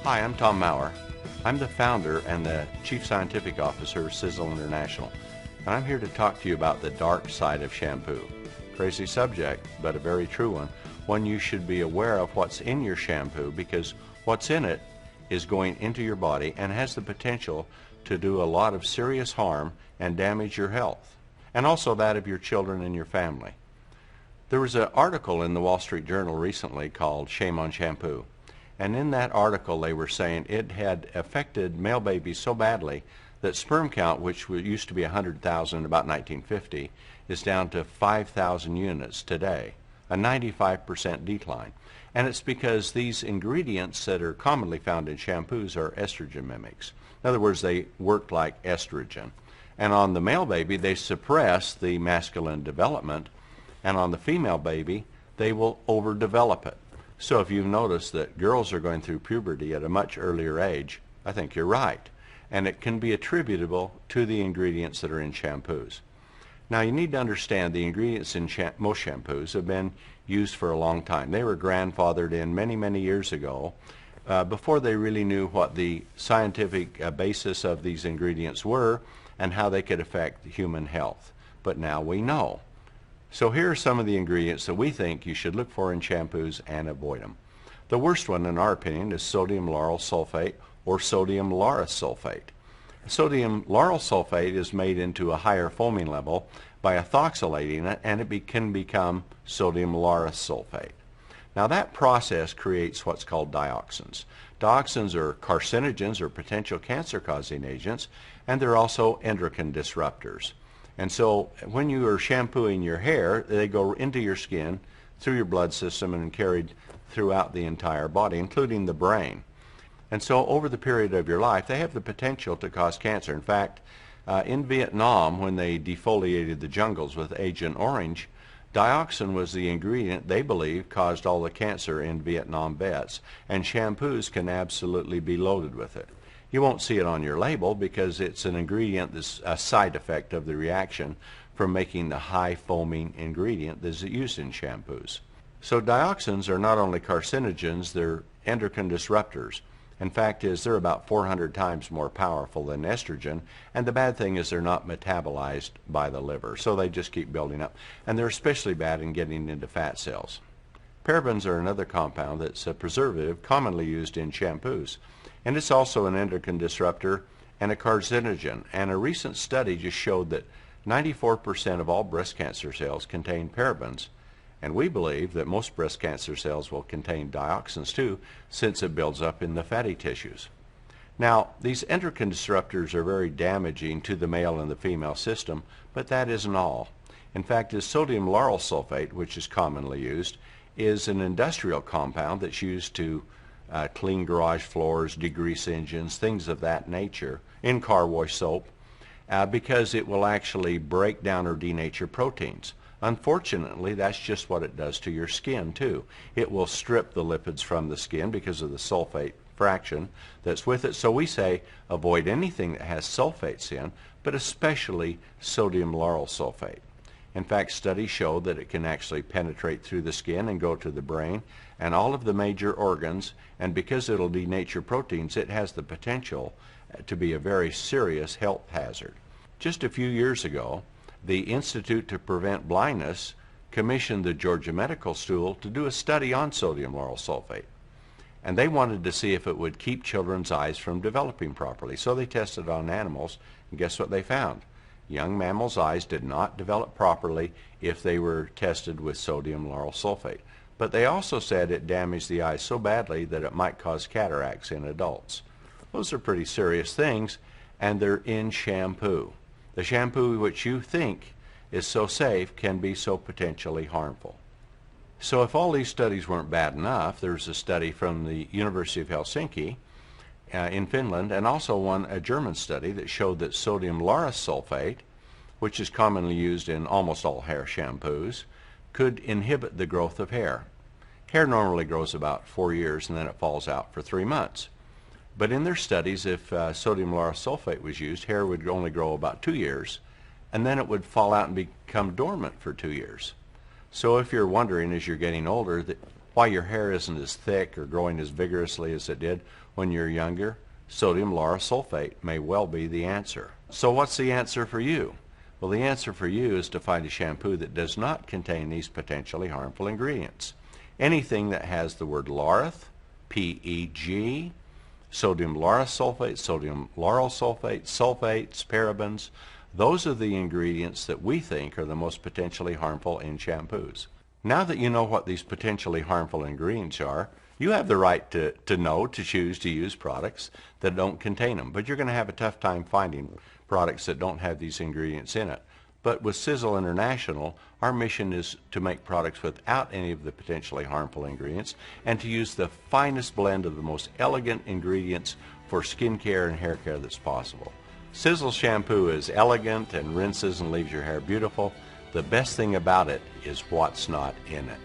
Hi, I'm Tom Mower. I'm the founder and the Chief Scientific Officer of Sisel International, and I'm here to talk to you about the dark side of shampoo. Crazy subject, but a very true one. One you should be aware of what's in your shampoo, because what's in it is going into your body and has the potential to do a lot of serious harm and damage your health, and also that of your children and your family. There was an article in the Wall Street Journal recently called Shame on Shampoo. And in that article they were saying it had affected male babies so badly that sperm count, which used to be 100,000 in about 1950, is down to 5,000 units today, a 95% decline. And it's because these ingredients that are commonly found in shampoos are estrogen mimics. In other words, they work like estrogen. And on the male baby, they suppress the masculine development, and on the female baby, they will overdevelop it. So if you've noticed that girls are going through puberty at a much earlier age, I think you're right. And it can be attributable to the ingredients that are in shampoos. Now you need to understand the ingredients in most shampoos have been used for a long time. They were grandfathered in many, many years ago before they really knew what the scientific basis of these ingredients were and how they could affect human health. But now we know. So here are some of the ingredients that we think you should look for in shampoos and avoid them. The worst one, in our opinion, is sodium lauryl sulfate or sodium lauryl sulfate. Sodium lauryl sulfate is made into a higher foaming level by ethoxylating it, and it can become sodium lauryl sulfate. Now that process creates what's called dioxins. Dioxins are carcinogens or potential cancer-causing agents, and they're also endocrine disruptors. And so when you are shampooing your hair, they go into your skin, through your blood system, and carried throughout the entire body, including the brain. And so over the period of your life, they have the potential to cause cancer. In fact, in Vietnam, when they defoliated the jungles with Agent Orange, dioxin was the ingredient they believe caused all the cancer in Vietnam vets. And shampoos can absolutely be loaded with it. You won't see it on your label because it's an ingredient that's a side effect of the reaction from making the high foaming ingredient that's used in shampoos. So dioxins are not only carcinogens, they're endocrine disruptors. In fact, they're about 400 times more powerful than estrogen, and the bad thing is they're not metabolized by the liver, so they just keep building up. And they're especially bad in getting into fat cells. Parabens are another compound that's a preservative commonly used in shampoos. And it's also an endocrine disruptor and a carcinogen. And a recent study just showed that 94% of all breast cancer cells contain parabens. And we believe that most breast cancer cells will contain dioxins too, since it builds up in the fatty tissues. Now, these endocrine disruptors are very damaging to the male and the female system, but that isn't all. In fact, the sodium lauryl sulfate, which is commonly used, is an industrial compound that's used to clean garage floors, degrease engines, things of that nature, in car wash soap, because it will actually break down or denature proteins. Unfortunately, that's just what it does to your skin too. It will strip the lipids from the skin because of the sulfate fraction that's with it. So we say avoid anything that has sulfates in, but especially sodium lauryl sulfate. In fact, studies show that it can actually penetrate through the skin and go to the brain and all of the major organs, and because it'll denature proteins, it has the potential to be a very serious health hazard. Just a few years ago, the Institute to Prevent Blindness commissioned the Georgia Medical School to do a study on sodium lauryl sulfate. And they wanted to see if it would keep children's eyes from developing properly. So they tested on animals, and guess what they found? Young mammals' eyes did not develop properly if they were tested with sodium lauryl sulfate. But they also said it damaged the eyes so badly that it might cause cataracts in adults. Those are pretty serious things, and they're in shampoo. The shampoo which you think is so safe can be so potentially harmful. So if all these studies weren't bad enough, there's a study from the University of Helsinki in Finland, and also a German study that showed that sodium lauryl sulfate, which is commonly used in almost all hair shampoos, could inhibit the growth of hair. Hair normally grows about 4 years and then it falls out for 3 months. But in their studies, if sodium lauryl sulfate was used, hair would only grow about 2 years, and then it would fall out and become dormant for 2 years. So if you're wondering as you're getting older, why your hair isn't as thick or growing as vigorously as it did when you're younger, sodium lauryl sulfate may well be the answer. So what's the answer for you? Well, the answer for you is to find a shampoo that does not contain these potentially harmful ingredients. Anything that has the word laureth, PEG, sodium lauryl sulfate, sodium lauryl sulfate, sulfates, parabens, those are the ingredients that we think are the most potentially harmful in shampoos. Now that you know what these potentially harmful ingredients are, you have the right to choose to use products that don't contain them. But you're going to have a tough time finding products that don't have these ingredients in it. But with Sisel International, our mission is to make products without any of the potentially harmful ingredients and to use the finest blend of the most elegant ingredients for skincare and hair care that's possible. Sisel shampoo is elegant and rinses and leaves your hair beautiful. The best thing about it is what's not in it.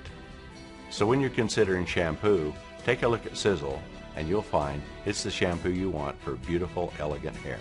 So when you're considering shampoo, take a look at Sisel and you'll find it's the shampoo you want for beautiful, elegant hair.